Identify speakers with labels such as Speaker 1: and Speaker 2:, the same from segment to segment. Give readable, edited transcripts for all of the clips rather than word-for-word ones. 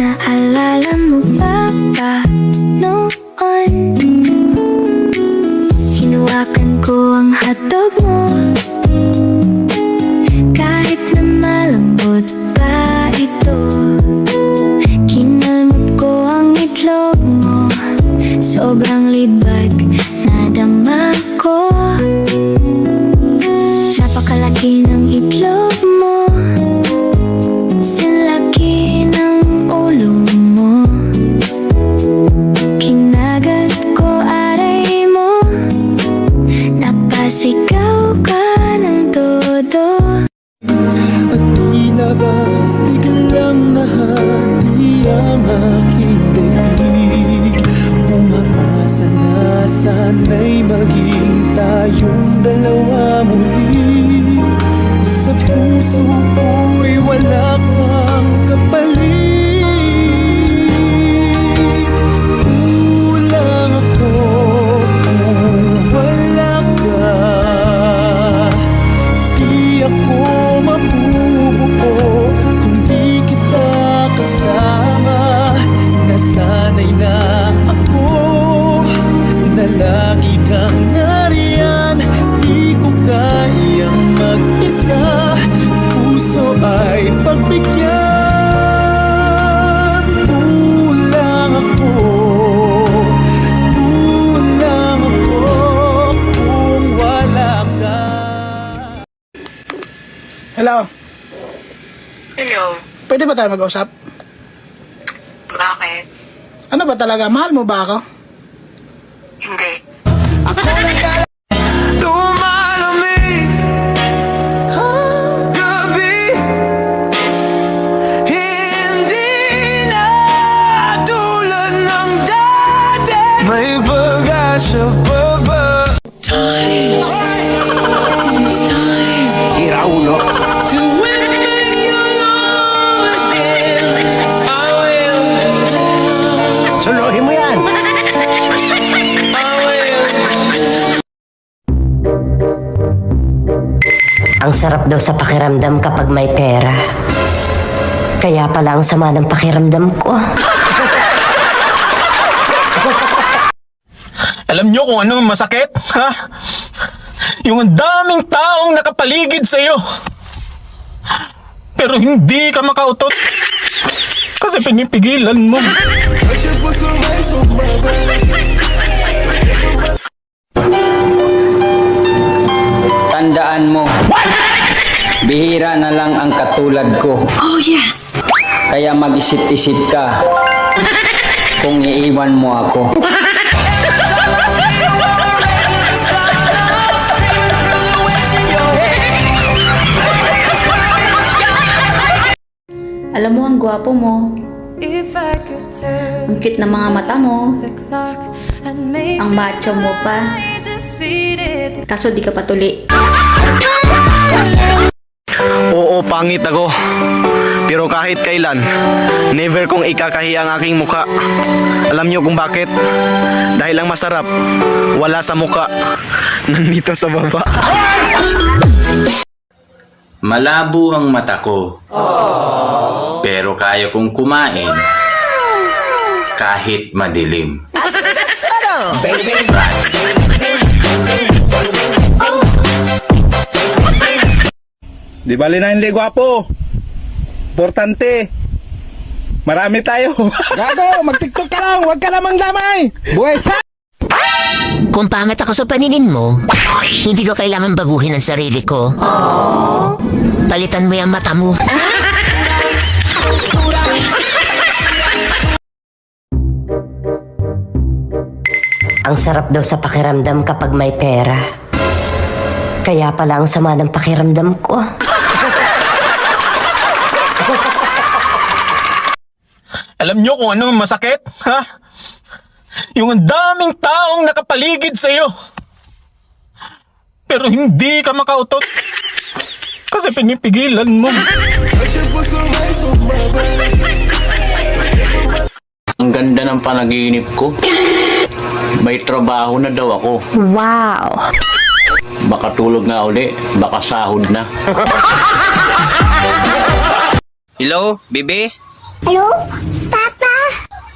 Speaker 1: Naalala mo ba noon? Hinawakan ko ang hotdog mo, kahit na malambot pa ito. Kinalmot ko ang itlog mo, sobrang libag na dama ko. Napakalaki ng itlog mo, sinlaki ng ulo mo. Kinagat ko aray mo, napasigaw ka ng todo.
Speaker 2: At tila ba biglang nahati ang aking daig. Umaasa na sana'y maging tayong dalawa muli. Sa puso ko'y wala kang kapalit. Kulang ako kung wala ka. Di ako mabubuo kung di kita kasama. Nasanay na ako na lagi kang nariyan. Di ko kayang mag-isa, puso ay pagbigyan. Kulang ako kung wala ka.
Speaker 3: Hello,
Speaker 4: Hello,
Speaker 3: pwede ba tayo mag-usap?
Speaker 4: bakit?
Speaker 3: Ano ba talaga? Mahal mo ba ako?
Speaker 4: Hindi.
Speaker 2: Lumalamig ang gabi, hindi na tulad ng dati. May pag-asa pa ba?
Speaker 5: Sira ulo.
Speaker 2: To when you're alone again, I will be there.
Speaker 5: Suluhin mo yan. Ang sarap daw sa pakiramdam kapag may pera. Kaya pala ang sama ng pakiramdam ko.
Speaker 6: Alam nyo kung ano ang masakit, ha? Yung ang daming taong nakapaligid sa'yo. Pero hindi ka makautot. Kasi pinipigilan mo.
Speaker 7: Tandaan mo, bihira na lang ang katulad ko.
Speaker 1: Oh yes!
Speaker 7: Kaya mag-isip-isip ka kung iiwan mo ako.
Speaker 8: Alam mo, ang gwapo mo. Ang cute na mga mata mo. Ang macho mo pa. Kaso di ka patuli.
Speaker 9: Oo, pangit ako. Pero kahit kailan, never kong ikakahiya ang aking muka. Alam niyo kung bakit? Dahil ang masarap, wala sa muka, nandito sa baba.
Speaker 10: Malabo ang mata ko. Pero kaya kong kumain kahit madilim.
Speaker 3: Di bali na hindi gwapo. Importante. Marami tayo. Gago, mag-tiktok ka lang. Huwag ka namang damay. Buhay sa...
Speaker 11: Kung pangit ako sa paningin mo, hindi ko kailangan baguhin ang sarili ko. Palitan mo yung mata mo.
Speaker 5: Ang sarap daw sa pakiramdam kapag may pera. Kaya pala ang sama ng pakiramdam ko.
Speaker 6: Alam nyo kung ano ang masakit, ha? Yung ang daming taong nakapaligid sa'yo. Pero hindi ka makautot. Kasi pinipigilan mo.
Speaker 7: Ang ganda ng panaginip ko. May trabaho na daw ako.
Speaker 8: Wow!
Speaker 7: Baka tulog nga uli, baka sahod na.
Speaker 9: Hello, bebe?
Speaker 1: Hello?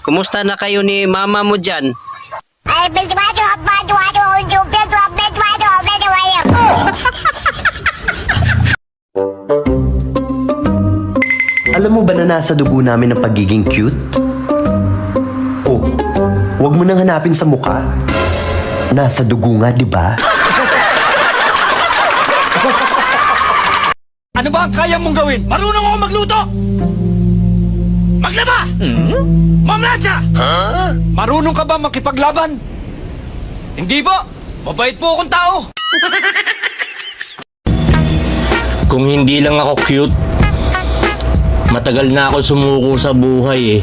Speaker 9: kumusta na kayo ni mama mo dyan?
Speaker 12: Alam mo ba na nasa dugo namin ang pagiging cute? Oh, huwag mo nang hanapin sa mukha. Nasa dugo nga, di ba?
Speaker 6: Ano ba ang kaya mong gawin? Marunong ako magluto! Maglaba! Mamlatsa! Marunong ka ba makipaglaban? Hindi po! Mabait po akong tao!
Speaker 7: Kung hindi lang ako cute, matagal na ako sumuko sa buhay eh.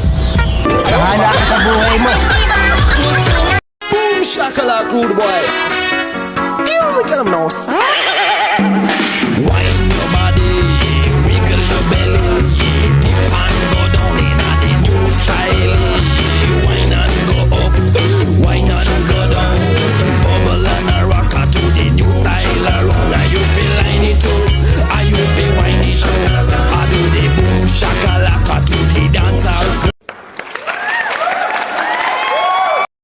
Speaker 3: Bahala ka sa buhay mo.
Speaker 2: Boom shakalaka rude boy. You tell him no. Why?